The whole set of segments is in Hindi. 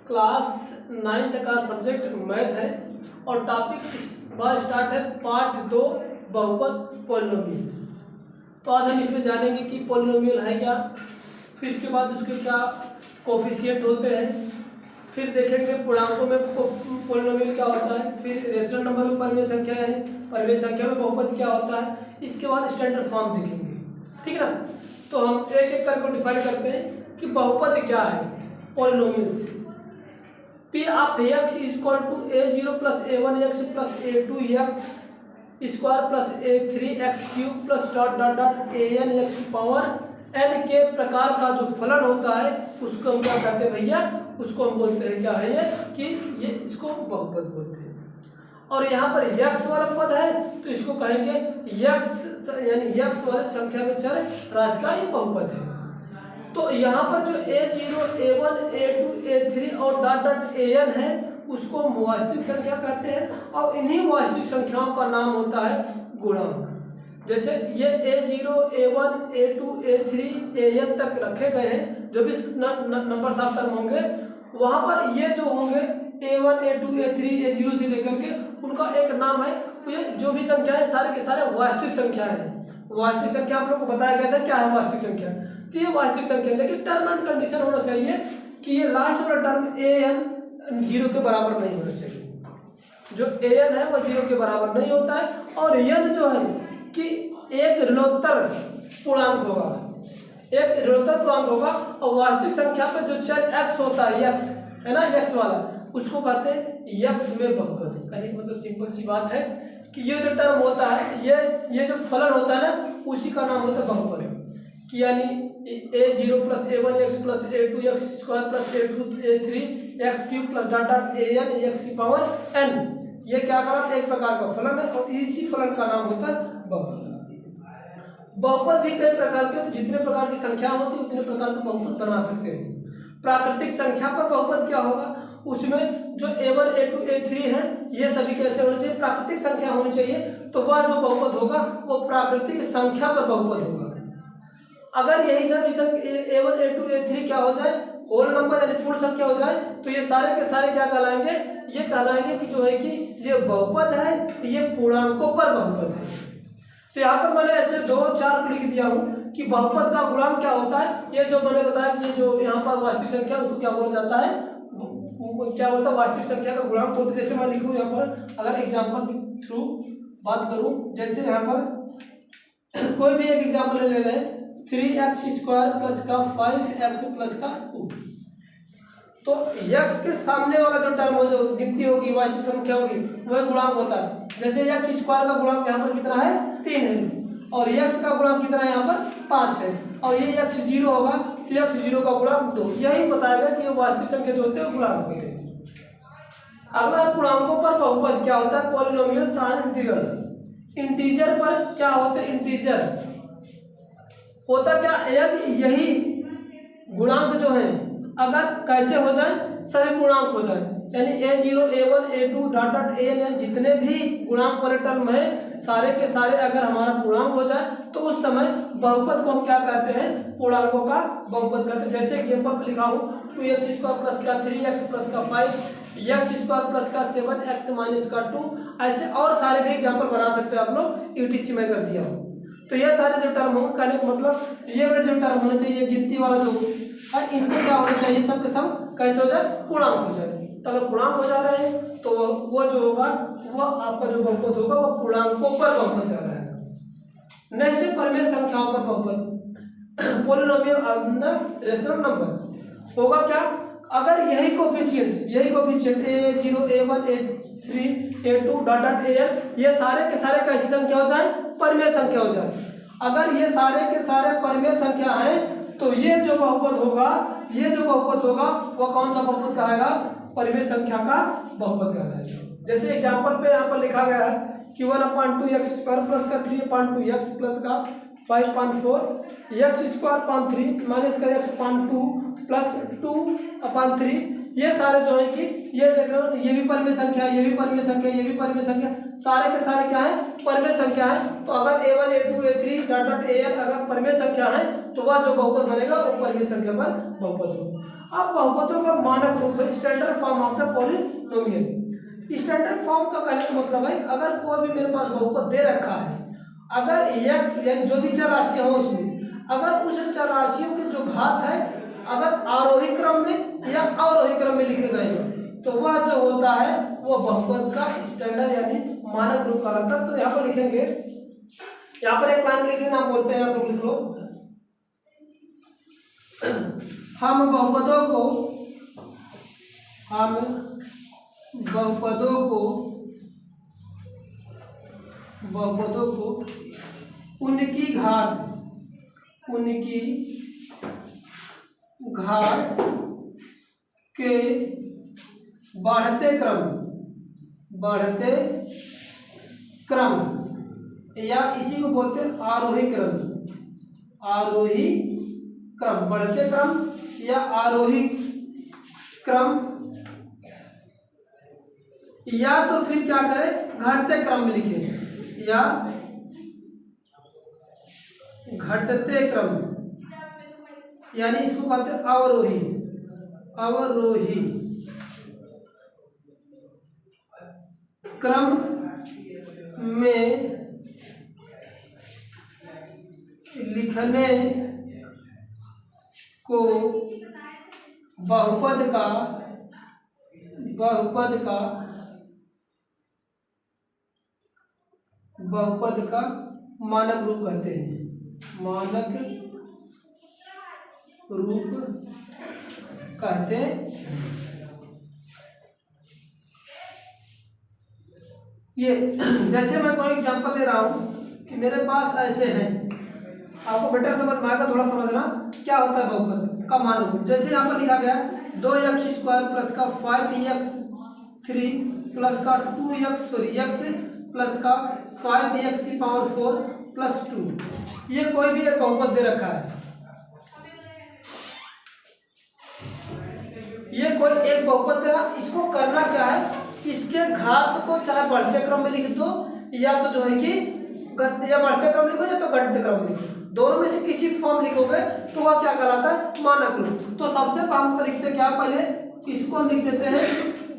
क्लास 9th का सब्जेक्ट मैथ है और टॉपिक इस बार स्टार्ट है पार्ट 2 बहुपद पॉलिनोमियल। तो आज हम इसमें जानेंगे कि पॉलिनोमियल है क्या, फिर इसके बाद उसके क्या कोफिशिएंट होते हैं, फिर देखेंगे पूर्णांकों में पॉलिनोमियल क्या होता है, फिर रेशनल नंबर में परिमेय संख्या है, परिमेय संख्या में बहुपद क्या होता है, इसके बाद स्टैंडर्ड फॉर्म देखेंगे। ठीक है ना। तो हम एक एक करके डिफाइन करते हैं कि बहुपद क्या है पॉलिनोमियल से। P of x is equal to a0 plus a1x plus a2x square plus a3x cube plus dot dot dot an x power n के प्रकार का जो फलन होता है उसको हम क्या कहते हैं भैया, उसको हम बोलते हैं क्या है ये कि ये इसको बहुपद बोलते हैं। और यहाँ पर x वाला पद है तो इसको कहेंगे x यानी x वाले संख्या में चर राशि का ये बहुपद है। तो यहाँ पर जो a0, a1, a2, a3 और डॉट डॉट an है उसको हम वास्तविक संख्या कहते हैं और इन्हीं वास्तविक संख्याओं का नाम होता है गुणांक। जैसे ये a0, a1, a2, a3, an तक रखे गए हैं, जो भी नंबर साफ टर्म होंगे वहाँ पर ये जो होंगे a1, a2, a3, a0 से लेकर के उनका एक नाम है। तो ये जो भी संख्या है सारे के सारे वास्तविक संख्या है। वास्तविक संख्या आप लोग को बताया गया था क्या है वास्तविक संख्या, तो ये वास्तविक संख्या है, लेकिन टर्म एंड कंडीशन होना चाहिए कि ये लास्ट वाला टर्म an 0 के बराबर नहीं होना चाहिए। जो an है वो 0 के बराबर नहीं होता है और n जो है कि एक ऋणोत्तर पूर्णांक होगा, एक ऋणोत्तर पूर्णांक होगा और वास्तविक संख्या पर जो चर x होता है, x है ना, x वाला, उसको कहते हैं x में बहुपद। कहने का मतलब सिंपल सी बात है कि ये जो टर्म होता है, ये जो फलन होता है ना, उसी का नाम होता है बहुपद। कि यानी a0 plus a1x plus a2x square plus a3x cube plus dot dot an x की पावर n, ये क्या करा, एक प्रकार का फलन है और इसी फलन का नाम होता है बहुपद। बहुपद भी कई प्रकार के होते, जितने प्रकार की संख्या होती है उतने प्रकार के बहुपद बना सकते हैं। प्राकृतिक संख्या पर बहुपद क्या होगा, उसमें जो a1, a2, a3 है ये सभी कैसे होने चाहिए, प्राकृतिक संख्या होनी चाहिए। तो वह जो बहुपद होगा वो प्राकृतिक संख्या पर बहुपद होगा। अगर यही सभी a1, a2, a3 क्या हो जाए, होल नंबर यानी पूर्ण संख्या हो जाए, तो ये सारे के सारे क्या कहलाएंगे, ये कहलाएंगे कि जो है कि ये बहुपद है, ये पूर्णांकों पर बहुपद है। तो यहाँ पर मैंने ऐसे 2-4 को लिख दिया हूँ कि बहुपद का गुणांक क्या होता है। ये जो मैंने बताया कि जो यहाँ पर वास्तविक संख्या उसको क्या बोला जाता है, क्या बोलता है, वास्तविक संख्या का गुणांक होता है। जैसे मैं लिखूँ यहाँ पर, अगर एग्जाम्पल के थ्रू बात करूँ, जैसे यहाँ पर कोई भी एक एग्जाम्पल ले रहे हैं, 3x स्क्वायर प्लस का 5x प्लस का 2, तो x के सामने वाला जो टर्म हो, जो गिनती होगी, वास्तविक संख्या होगी, वह गुणांक होता है। जैसे x स्क्वायर का गुणांक यहाँ पर कितना है, 3 है, और x का गुणांक कितना है, यहाँ पर 5 है, और ये x 0 होगा तो x 0 का गुणांक 2। यही बताएगा कि ये वास्तविक संख्या जो होते हैं गुणांक होते हैं। अगला पूर्णांकों पर बहुपद क्या होता है, पॉलिनोमियल साइन इंटीग्रल। इंटीजर पर क्या होता है, इंटीजर होता क्या, यदि यही गुणांक जो है अगर कैसे हो जाए, सभी पूर्णांक हो जाए, यानी a0, a1, a2 dot dot an जितने भी गुणांक वाले टर्म है सारे के सारे अगर हमारा पूर्णांक हो जाए तो उस समय बहुपद को हम क्या कहते हैं, पूर्णांकों का बहुपद कहते हैं। जैसे एग्जाम्पल लिखा हूँ, 2x स्क्वायर प्लस का 3x प्लस का 5, x स्क्वायर प्लस का 7x माइनस का 2, ऐसे और सारे भी एग्जाम्पल बना सकते हो आप लोग, यूटीसी में कर दिया हो। तो ये सारे जो टर्म होंगे, कहने का मतलब ये वाले जो टर्म होना चाहिए, गिनती वाला जो है, इनको क्या होना चाहिए, सब के सब कैसे हो जाए, पूर्णांक हो जाए। तो अगर पूर्णांक हो जा रहे हैं तो वो जो होगा वो आपका जो बहुपद होगा वो पूर्णांकों पर बहुपद जा रहा है। नेक्स्ट परिमेय संख्याओं पर बहुपद, पॉलिनोमियल अंडर रेशनल नंबर होगा क्या, अगर यही coefficient a0, a1, a3, a2 dot dot an ये सारे के सारे कैसी संख्या हो जाए, परिमेय संख्या हो जाए। अगर ये सारे के सारे परिमेय संख्या हैं तो ये जो बहुपद होगा, ये जो बहुपद होगा वो कौन सा बहुपद कहेगा, परिमेय संख्या का बहुपद कहलाएगा। जैसे एग्जांपल पे यहाँ पर लिखा गया है कि 1/2x स्क्वायर प्लस का 3/2x प्लस का 5/4 x स्क्वायर 3 माइनस का x/2 प्लस 2/3, ये सारे जो है कि ये देख रहे हो, ये भी परिमेय संख्या है, ये भी परिमेय संख्या, ये भी परिमेय संख्या, सारे के सारे क्या है, परिमेय संख्या है। तो अगर a1, a2, a3 dot dot an अगर परिमेय संख्या है तो वह जो बहुपद बनेगा वो परिमेय संख्या पर बहुपद होगा। अब बहुपदों का मानक रूप है standard form of the polynomial. Standard form का कहने का मतलब है अगर कोई भी मेरे पास बहुपद दे रखा है, अगर x यानी जो भी चर राशियां हो उसमें अगर उस चर राशियों के जो घात है अगर आरोही क्रम में या अवरोही क्रम में लिखे गए हो तो वह जो होता है वो बहुपद का स्टैंडर्ड यानी मानक रूप कहलाता है। तो यहाँ पर लिखेंगे, यहाँ पर एक लाइन लिखने आप बोलते हैं, आप लोग लिख लो, हम बहुपदों को उनकी घात के बढ़ते क्रम या इसी को बोलते हैं आरोही क्रम, बढ़ते क्रम या आरोही क्रम, या तो फिर क्या करें घटते क्रम में लिखें या घटते क्रम, यानी इसको कहते हैं अवरोही क्रम में लिखने को बहुपद का मानक रूप कहते हैं, ये जैसे मैं कोई एग्जांपल ले रहा हूँ कि मेरे पास ऐसे हैं, आपको बेटर समझ में आएगा, थोड़ा समझना क्या होता है बहुपद का मानक। जैसे यहाँ पर लिखा गया 2x² प्लस का 5x3 प्लस का 2x प्लस का 5x की पावर 4 प्लस 2, ये कोई भी एक बहुपद दे रखा है, ये कोई एक बहुपद दे रहा। इसको करना क्या है, इसके घात को चाहे बढ़ते क्रम में लिख दो या तो जो है कि या बढ़ते क्रम लिखो या तो घटते क्रम लिखो, दोनों में से किसी फॉर्म लिखोगे तो वह क्या कहलाता है मानक रूप। तो सबसे हम लिखते क्या, पहले इसको हम लिख देते हैं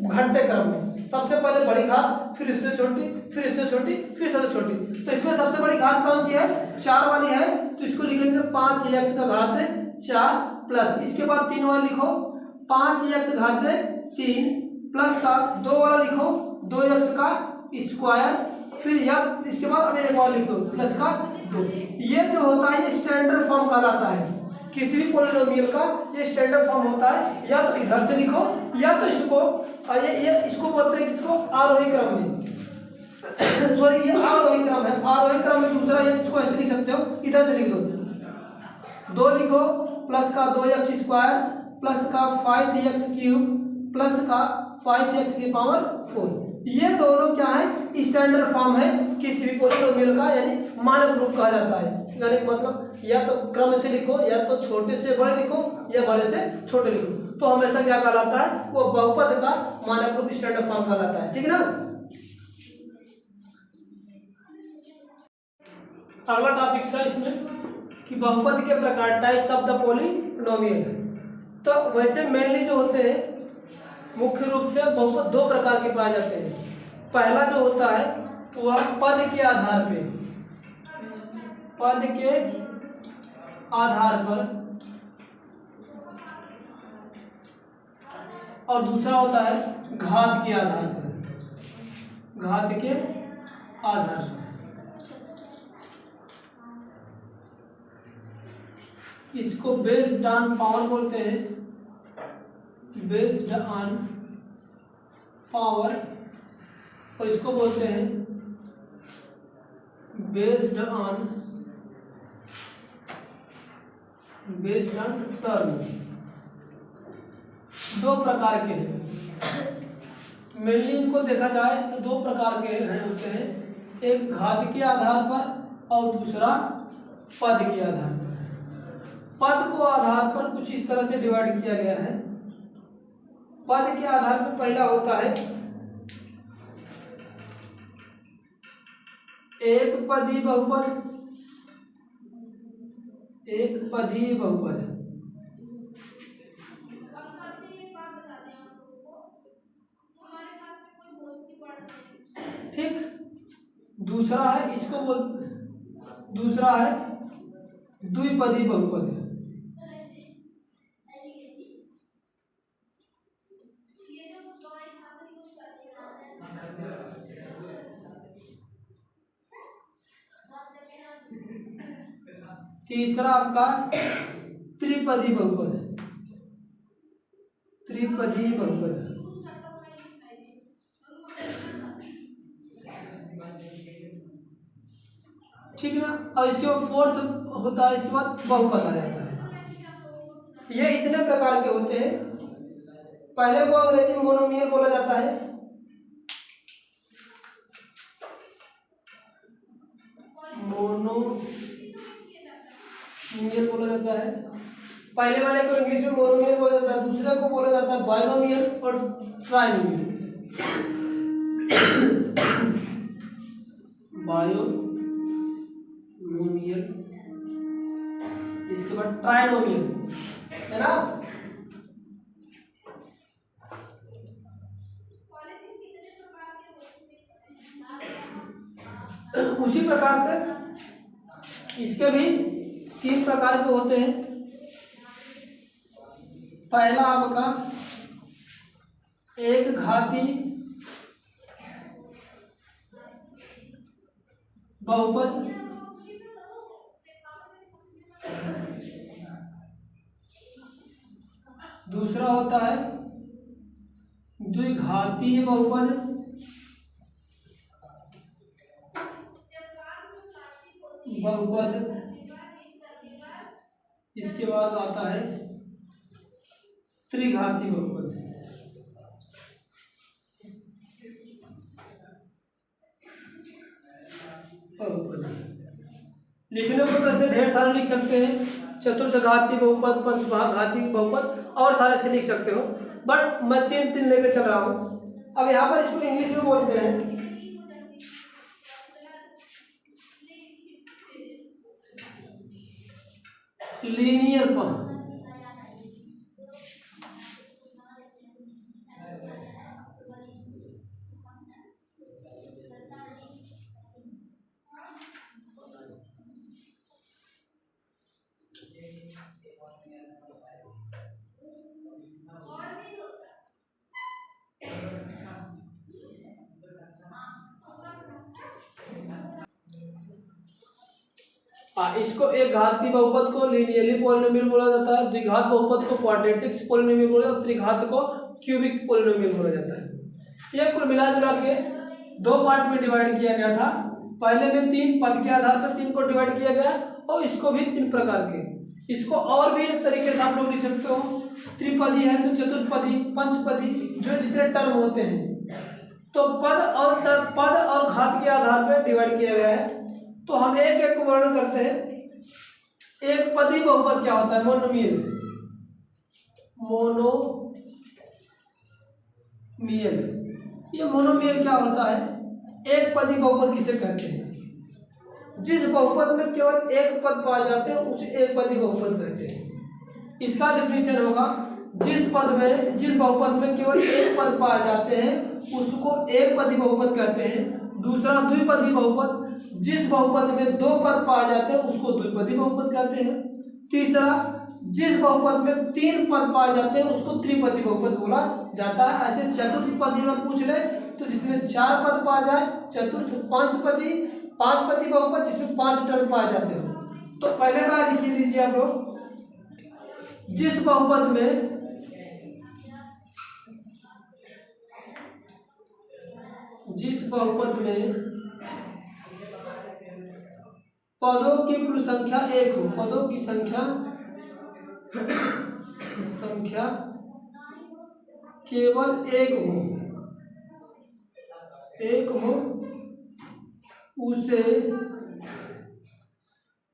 घटते क्रम में, सबसे पहले बड़ी घात, फिर इससे छोटी, फिर इससे छोटी, फिर सबसे छोटी। तो इसमें सबसे बड़ी घात कौन सी है, 4 वाली है, तो इसको लिखेंगे 5x का घात 4 प्लस इसके बाद 3 वाला लिखो 5x घात 3 प्लस का 2 वाला लिखो 2x का स्क्वायर, फिर या इसके बाद अब एक और लिख दो प्लस का 2। ये जो होता है ये स्टैंडर्ड फॉर्म कहलाता है, किसी भी पॉलिनोमियल का ये स्टैंडर्ड फॉर्म होता है। या तो इधर से लिखो या तो इसको ये इसको बोलते हैं किसको, आरोही क्रम में सॉरी ये आरोही क्रम है, आरोही क्रम में दूसरा ये इसको ऐसे लिख सकते हो, इधर से लिख दो 2 लिखो प्लस का 2x स्क्वायर प्लस का 5x क्यूब प्लस का 5x की पावर 4। ये दोनों क्या है, स्टैंडर्ड फॉर्म है किसी भी पॉलिनोमियल का, यानी मानक रूप कहा जाता है। यानी मतलब या तो क्रम से लिखो या तो छोटे से बड़े लिखो या बड़े से छोटे लिखो, तो हमेशा क्या कहलाता है, वो बहुपद का मानक रूप स्टैंडर्ड फॉर्म कहलाता है, ठीक है ना। अगला टॉपिक है इसमें कि बहुपद के प्रकार, टाइप्स ऑफ द पॉलिनोमियल। तो वैसे मेनली जो होते हैं मुख्य रूप से बहुपद 2 प्रकार के पाए जाते हैं। पहला जो होता है वह पद के आधार पर और दूसरा होता है घात के आधार पर। इसको बेस्ड ऑन पावर बोलते हैं, बेस्ड ऑन पावर, और इसको बोलते हैं बेस्ड ऑन टर्म। 2 प्रकार के हैं मेनली, इनको देखा जाए तो 2 प्रकार के होते हैं, एक घात के आधार पर और दूसरा पद के आधार पर। पद को आधार पर कुछ इस तरह से डिवाइड किया गया है। पद के आधार पर पहला होता है एक पदी बहुपद, दूसरा है दूसरा है द्विपदी बहुपद। तीसरा आपका त्रिपदी बहुपद है, त्रिपदी बहुपद। ठीक है ना। और इसके बाद फोर्थ होता है, इसके बाद बहुपद आ जाता है। ये इतने प्रकार के होते हैं। पहले को अंग्रेजी में मोनोमियल बोला जाता है। मोनोमियल बोला जाता है। पहले वाले को इंग्लिश में मोनोमियल बोला जाता है, दूसरे को बोला जाता है बाइनोमियल और ट्राइनोमियल। बायोनोमियल, इसके बाद ट्राइनोमियल, है ना। उसी प्रकार से इसके भी 3 प्रकार के होते हैं। पहला आपका एक घाती बहुपद, दूसरा होता है द्विघातीय बहुपद, इसके बाद आता है त्रिघाती बहुपद। लिखने को कैसे ढेर सारे लिख सकते हैं, चतुर्थघाती बहुपद, पंचमहाघाती बहुपद और सारे से लिख सकते हो, बट मैं 3 लेकर चल रहा हूँ। अब यहाँ पर इसको इंग्लिश में बोलते हैं लीनियर फॉर्म। इसको एक घाती बहुपद को लीनियरली पॉलिनोमियल बोला जाता है, द्विघात बहुपद को क्वाड्रेटिक्स पॉलिनोमियल बोला जाता है, त्रिघात को क्यूबिक पॉलिनोमियल बोला जाता है। यह कुल मिलाजुला के 2 पार्ट में डिवाइड किया गया था। पहले में 3 पद के आधार पर 3 को डिवाइड किया गया, और इसको भी 3 प्रकार के। इसको और भी एक तरीके से आप लोग लिख सकते हो, त्रिपदी है तो चतुर्पदी, पंचपदी, जो जितने टर्म होते हैं, तो पद और घात के आधार पर डिवाइड किया गया है। तो हम एक एक को वर्णन करते हैं। एक पदी बहुपद क्या होता है, मोनोमियल। ये मोनोमियल क्या होता है, एक पदी बहुपद किसे कहते हैं, जिस बहुपद में केवल एक पद पाए जाते हैं उसे एक पदी बहुपद कहते हैं। इसका डिफिनीशन होगा, जिस बहुपद में केवल एक पद पाए जाते हैं उसको एक पदी बहुपद कहते हैं। दूसरा द्विपदी बहुपद, जिस बहुपद में 2 पद पाए जाते हैं उसको द्विपदी बहुपद कहते हैं। तीसरा, जिस बहुपद में 3 पद पाए जाते हैं उसको त्रिपदी बहुपद बोला जाता है। ऐसे चतुर्थपदी अगर पूछ ले तो जिसमें 4 पद पाए जाए चतुर्थ, पांचपदी बहुपद जिसमें 5 टर्म पाए जाते हो। तो पहले बार लिखिए दीजिए आप लोग, जिस बहुपद में पदों की कुल संख्या 1 हो, पदों की संख्या केवल 1 हो, उसे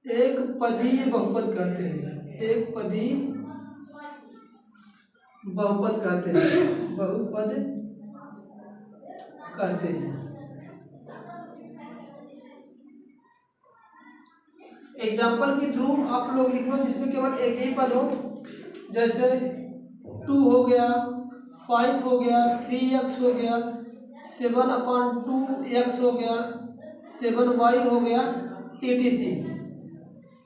एक पदी बहुपद कहते हैं। एक पदी बहुपद कहते हैं। एग्जाम्पल के थ्रू आप लोग लिख लो जिसमें केवल एक ही पद हो, जैसे 2 हो गया, 5 हो गया, 3x हो गया, 7/2x हो गया, 7y हो गया etc।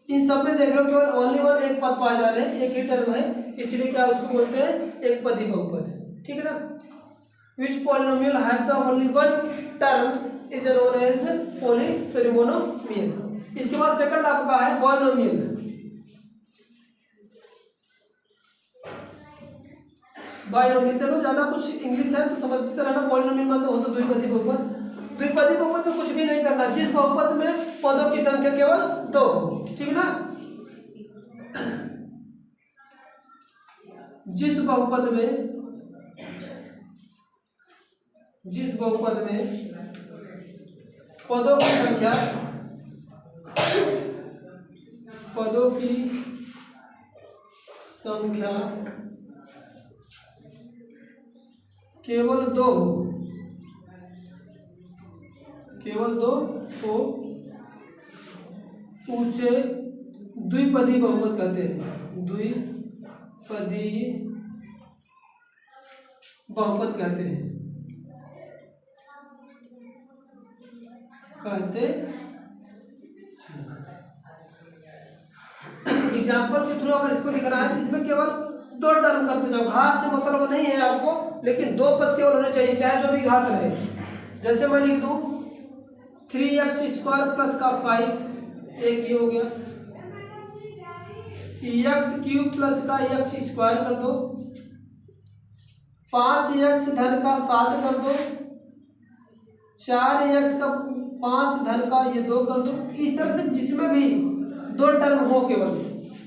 इन सब में देख रहे हो केवल ओनली वन एक पद पाए जा रहे हैं, एक ही टर्म है, इसलिए क्या उसको बोलते हैं एक पदी बहुपद, ठीक है ना। Which polynomial have the only one terms is known as monomial. इसके बाद सेकंड आपका है बायनोमियल। बायनोमियल देखो ज्यादा कुछ इंग्लिश है तो समझते रहना। पॉलिनोमियल मतलब होता है द्विपदी बहुपद। द्विपदी बहुपद में कुछ भी नहीं करना, जिस बहुपद में पदों की संख्या केवल 2 हो, ठीक ना। जिस बहुपद में पदों की संख्या केवल 2 हो उसे द्विपदी बहुपद कहते हैं। द्विपदी बहुपद कहते हैं। एग्जाम्पल के थ्रू अगर इसको लिखना है तो इसमें केवल 2 टर्म करते जाओ। घात से मतलब नहीं है आपको, लेकिन 2 पद केवल होने चाहिए, चाहे जो भी घात रहे। जैसे मैं लिख दूं 3x² प्लस का 5, एक ही हो गया। x³ प्लस का x² कर दो, 5x धन का 7 कर दो, 4x का 5 धन का ये 2 कर दो। इस तरह से जिसमें भी 2 टर्म हो, केवल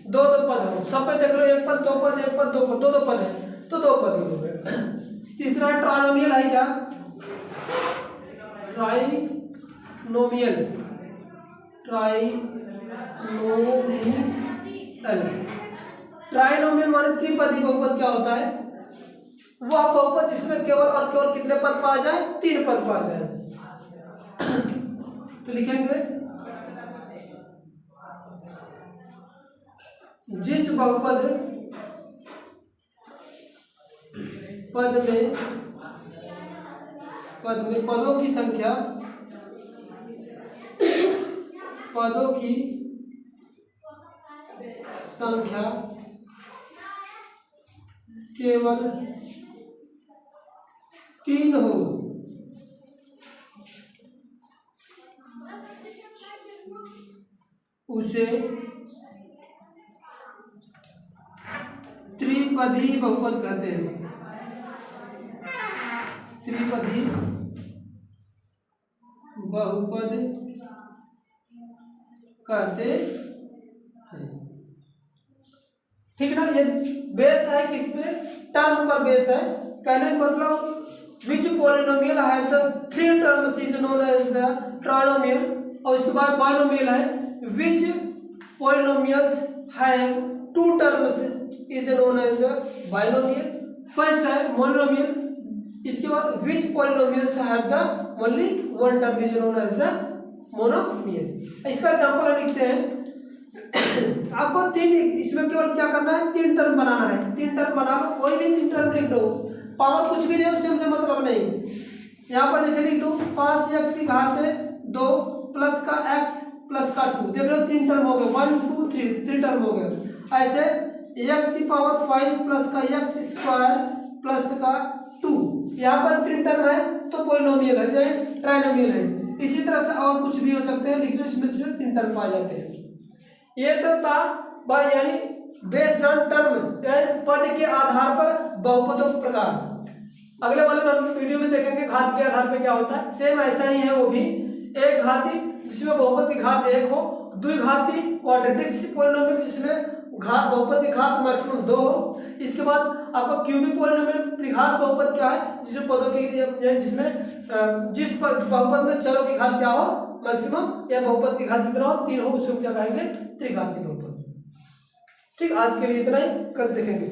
2 पद हो, सब पे देख लो 1 पद 2 पद 1 पद 2 पद 2 पद है तो 2 पद ही हो गए। तीसरा ट्राइनोमियल है क्या, ट्राइनोमियल माने त्रिपदी बहुपद। क्या होता है, वह बहुपद जिसमें केवल और केवल कितने पद पाए जाए, 3 पद पाए जाए। तो लिखेंगे जिस बहुपद में पदों की संख्या केवल 3 हो उसे त्रिपदी बहुपद कहते हैं। त्रिपदी बहुपद कहते हैं, ठीक ना। ये बेस है किस पे, टर्म पर बेस है। कहने का मतलब which polynomial have the 3 terms is known as the trinomial. और इसके बाद बाइनोमियल है which polynomials have 2 terms is known as binomial. First है मोनोमियल। इसके बाद which polynomials have the only 1 term is known as the monomial. इसका एग्जांपल लिखते हैं। आपको 3, इसमें केवल क्या करना है, 3 टर्म बनाना है। 3 टर्म बना लो, कोई भी 3 टर्म लिख दो, पावर कुछ भी नहीं उससे हमसे मतलब नहीं। यहाँ पर जैसे लिख दो 5x की घात 2 प्लस का x प्लस का 2, देख लो 3 टर्म हो गए, 1 2 3 टर्म हो गए। ऐसे x की पावर 5 प्लस का x² प्लस का 2, यहाँ पर 3 टर्म है तो पॉलिनोमियल है, ट्राइनोमियल है। इसी तरह से और कुछ भी हो सकते हैं, लिख दो इसमें से 3 टर्म पा जाते हैं। ये तो था यानी बेस्ड ऑन टर्म, पद के आधार पर बहुपदों के प्रकार। अगले वाले में हम वीडियो में देखेंगे घात के आधार पर क्या होता है। सेम ऐसा ही है वो भी, एक घाती जिसमें बहुपद की घात 1 हो, द्विघाती क्वाड्रेटिक पॉलिनोमियल जिसमें बहुपद की घात मैक्सिमम 2 हो। इसके बाद आपका क्यूबिक पॉलिनोमियल त्रिघात बहुपद क्या है, जिसमें पदों की जिस बहुपद में चरों की घात क्या हो मैक्सिमम, या बहुपद की घात कितना हो 3 हो, उसको क्या कहेंगे त्रिघाती बहुपद। ठीक, आज के लिए इतना ही, कल देखेंगे।